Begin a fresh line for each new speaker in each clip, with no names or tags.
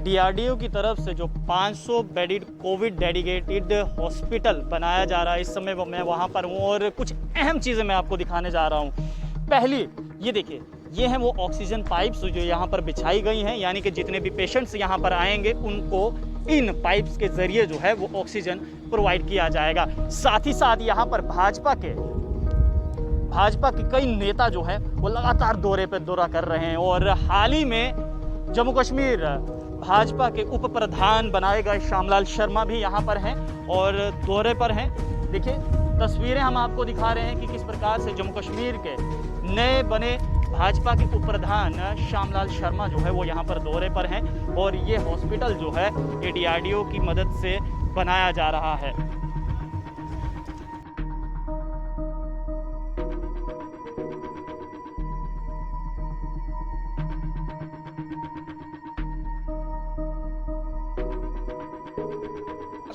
DRDO की तरफ से जो 500 बेडेड कोविड डेडिकेटेड हॉस्पिटल बनाया जा रहा है, इस समय मैं वहाँ पर हूँ और कुछ अहम चीज़ें मैं आपको दिखाने जा रहा हूँ। पहली ये देखिए, ये हैं वो ऑक्सीजन पाइप्स जो यहाँ पर बिछाई गई हैं, यानी कि जितने भी पेशेंट्स यहाँ पर आएंगे उनको इन पाइप्स के ज़रिए जो है वो ऑक्सीजन प्रोवाइड किया जाएगा। साथ ही साथ यहाँ पर भाजपा के कई नेता जो हैं वो लगातार दौरा कर रहे हैं और हाल ही में जम्मू कश्मीर भाजपा के उप प्रधान बनाए गए श्यामलाल शर्मा भी यहाँ पर हैं और दौरे पर हैं। देखिए तस्वीरें हम आपको दिखा रहे हैं कि किस प्रकार से जम्मू कश्मीर के नए बने भाजपा के उप प्रधान श्यामलाल शर्मा जो है वो यहाँ पर दौरे पर हैं और ये हॉस्पिटल जो है ये डीआरडीओ की मदद से बनाया जा रहा है।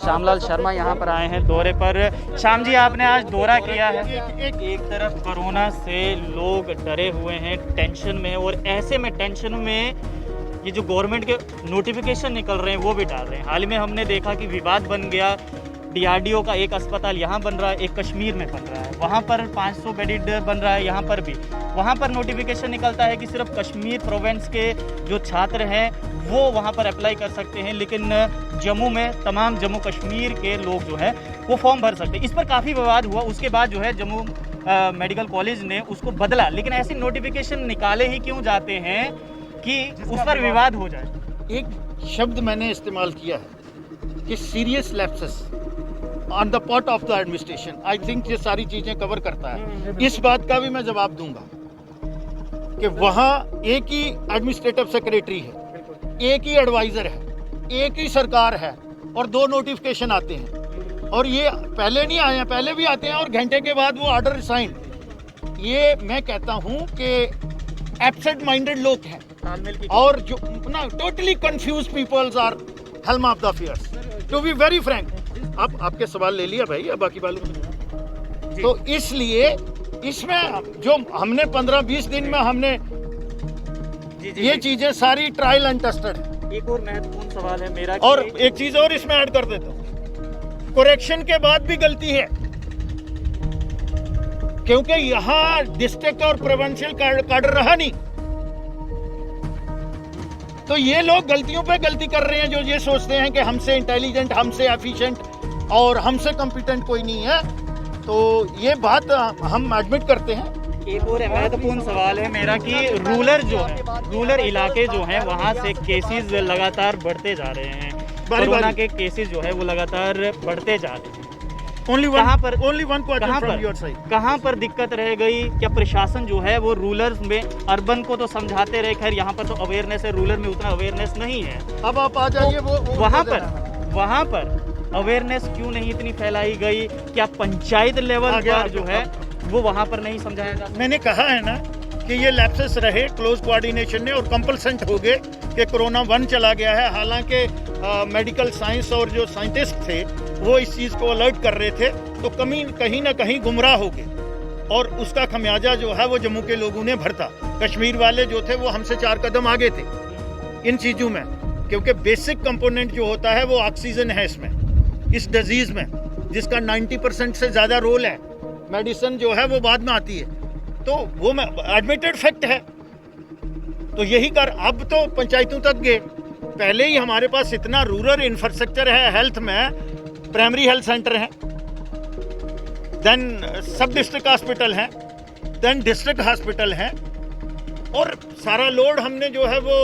श्यामलाल शर्मा यहाँ पर आए हैं दौरे पर। श्याम जी, आपने आज दौरा किया है। एक तरफ कोरोना से लोग डरे हुए हैं, टेंशन में, और ऐसे में टेंशन में ये जो गवर्नमेंट के नोटिफिकेशन निकल रहे हैं वो भी डाल रहे हैं। हाल ही में हमने देखा कि विवाद बन गया, डीआरडीओ का एक अस्पताल यहाँ बन रहा है, एक कश्मीर में बन रहा है, वहाँ पर 500 बेडेड बन रहा है, यहाँ पर भी। वहाँ पर नोटिफिकेशन निकलता है कि सिर्फ कश्मीर प्रोविंस के जो छात्र हैं वो वहाँ पर अप्लाई कर सकते हैं, लेकिन जम्मू में तमाम जम्मू कश्मीर के लोग जो है वो फॉर्म भर सकते हैं। इस पर काफ़ी विवाद हुआ, उसके बाद जो है जम्मू मेडिकल कॉलेज ने उसको बदला, लेकिन ऐसी नोटिफिकेशन निकाले ही क्यों जाते हैं कि उस पर विवाद हो जाए।
एक शब्द मैंने इस्तेमाल किया है कि serious lapses on the part of the administration. I think ये सारी चीजें कवर करता है। इस बात का भी मैं जवाब दूंगा कि वहाँ एक ही एडमिनिस्ट्रेटिव सेक्रेटरी है, एक ही एडवाइजर है, एक ही सरकार है और 2 नोटिफिकेशन आते हैं और ये पहले नहीं आए हैं, पहले भी आते हैं और घंटे के बाद वो ऑर्डर साइन। ये मैं कहता हूँ कि एब्सेंट माइंडेड लोग हैं और जो ना totally confuse peoples are helm of the affairs, to be very frank. अब आपके सवाल ले लिया भाई, अब बाकी बात तो इसलिए इसमें जो हमने 15-20 दिन में हमने ये चीजें सारी ट्रायल एंड टेस्टेड है।
एक और महत्वपूर्ण सवाल है मेरा,
और एक चीज और इसमें ऐड कर देता हूँ, करेक्शन के बाद भी गलती है, क्योंकि यहाँ डिस्ट्रिक्ट और प्रोविंशियल कार्डर रहा नहीं, तो ये लोग गलतियों पे गलती कर रहे हैं जो ये सोचते हैं कि हमसे इंटेलिजेंट, हमसे एफिशिएंट और हमसे कॉम्पिटेंट कोई नहीं है। तो ये बात हम एडमिट करते हैं।
एक और महत्वपूर्ण सवाल है मेरा कि रूरल इलाके जो हैं वहाँ से केसेस लगातार बढ़ते जा रहे हैं, कोरोना के केसेस जो है वो लगातार बढ़ते जा रहे हैं। कहाँ पर दिक्कत रह गई? क्या प्रशासन जो है वो रूरल में, अर्बन को तो समझाते रहे, खैर यहाँ पर तो अवेयरनेस है, रूरल में उतना अवेयरनेस नहीं है।
अब आप आ जाइए
वहाँ पर अवेयरनेस क्यों नहीं इतनी फैलाई गई? क्या पंचायत लेवल पर जो है वो वहाँ पर नहीं समझाया जाता?
मैंने कहा है ना कि ये लैप्सेस रहे क्लोज कोऑर्डिनेशन ने और कंपल्सेंट हो गए कि कोरोना 1 चला गया है। हालांकि मेडिकल साइंस और जो साइंटिस्ट थे वो इस चीज़ को अलर्ट कर रहे थे, तो कहीं ना कहीं गुमराह हो गए और उसका खमियाजा जो है वो जम्मू के लोगों ने भरता। कश्मीर वाले जो थे वो हमसे 4 कदम आगे थे इन चीज़ों में, क्योंकि बेसिक कंपोनेंट जो होता है वो ऑक्सीजन है इसमें, इस डिजीज़ में, जिसका 90% से ज़्यादा रोल है। मेडिसिन जो है वो बाद में आती है, तो वो एडमिटेड फैक्ट है। तो यही कर, अब तो पंचायतों तक गए। पहले ही हमारे पास इतना रूरल इंफ्रास्ट्रक्चर है, हेल्थ में प्राइमरी हेल्थ सेंटर है, देन सब डिस्ट्रिक्ट हॉस्पिटल है, देन डिस्ट्रिक्ट हॉस्पिटल है, और सारा लोड हमने जो है वो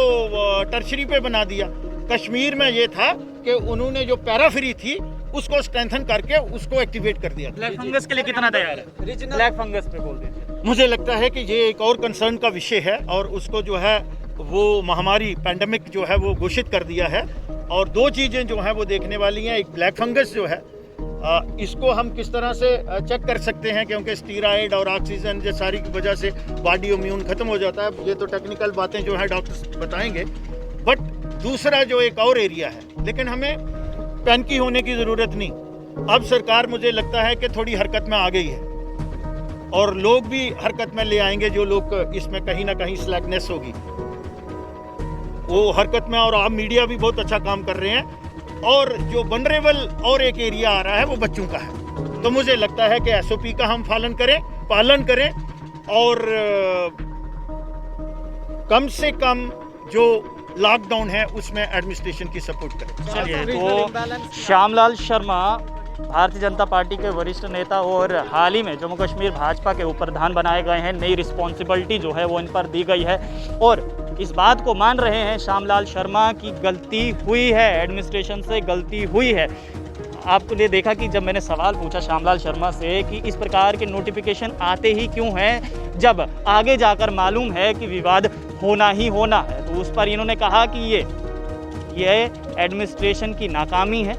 टर्शरी पे बना दिया। कश्मीर में ये था कि उन्होंने जो पैराफ्री थी उसको स्ट्रेंथन करके उसको एक्टिवेट कर दिया।
ब्लैक फंगस के लिए कितना तैयार है? ब्लैक फंगस पे बोल दीजिए।
मुझे लगता है कि ये एक और कंसर्न का विषय है और उसको जो है वो महामारी पैंडेमिक जो है वो घोषित कर दिया है। और 2 चीज़ें जो हैं वो देखने वाली हैं। एक ब्लैक फंगस जो है इसको हम किस तरह से चेक कर सकते हैं, क्योंकि स्टीरॉयड और ऑक्सीजन ये सारी की वजह से बॉडी इम्यून खत्म हो जाता है। ये तो टेक्निकल बातें जो है डॉक्टर्स बताएंगे। बट दूसरा जो एक और एरिया है, लेकिन हमें पैनिकी होने की ज़रूरत नहीं। अब सरकार मुझे लगता है कि थोड़ी हरकत में आ गई है और लोग भी हरकत में ले आएंगे जो लोग इसमें कहीं ना कहीं स्लैकनेस होगी। वो हरकत में, और आप मीडिया भी बहुत अच्छा काम कर रहे हैं। और जो वनरेबल और एक एरिया आ रहा है वो बच्चों का है। तो मुझे लगता है कि एसओपी का हम पालन करें और कम से कम जो लॉकडाउन है उसमें एडमिनिस्ट्रेशन की सपोर्ट करें।
चलिए, तो श्यामलाल शर्मा भारतीय जनता पार्टी के वरिष्ठ नेता और हाल ही में जम्मू कश्मीर भाजपा के प्रधान बनाए गए हैं। नई रिस्पॉन्सिबिलिटी जो है वो इन पर दी गई है और इस बात को मान रहे हैं श्यामलाल शर्मा की गलती हुई है, एडमिनिस्ट्रेशन से गलती हुई है। आपने देखा कि जब मैंने सवाल पूछा श्यामलाल शर्मा से कि इस प्रकार के नोटिफिकेशन आते ही क्यों हैं जब आगे जाकर मालूम है कि विवाद होना ही होना है, तो उस पर इन्होंने कहा कि ये एडमिनिस्ट्रेशन की नाकामी है।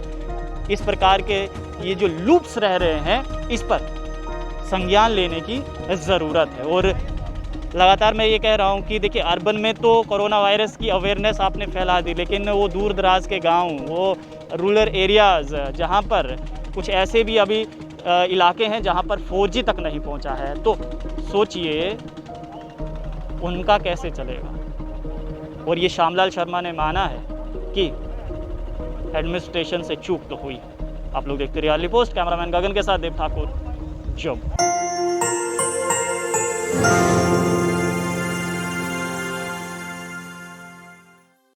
इस प्रकार के ये जो लूप्स रह रहे हैं इस पर संज्ञान लेने की ज़रूरत है। और लगातार मैं ये कह रहा हूँ कि देखिए, अर्बन में तो कोरोना वायरस की अवेयरनेस आपने फैला दी, लेकिन वो दूर दराज के गांव, वो रूरल एरियाज़ जहाँ पर कुछ ऐसे भी अभी इलाके हैं जहाँ पर 4G तक नहीं पहुँचा है, तो सोचिए उनका कैसे चलेगा। और ये श्यामलाल शर्मा ने माना है कि एडमिनिस्ट्रेशन से चूक तो हुई। आप लोग देखते रियलिटी पोस्ट। कैमरामैन गगन के साथ देव ठाकुर, जम्मू।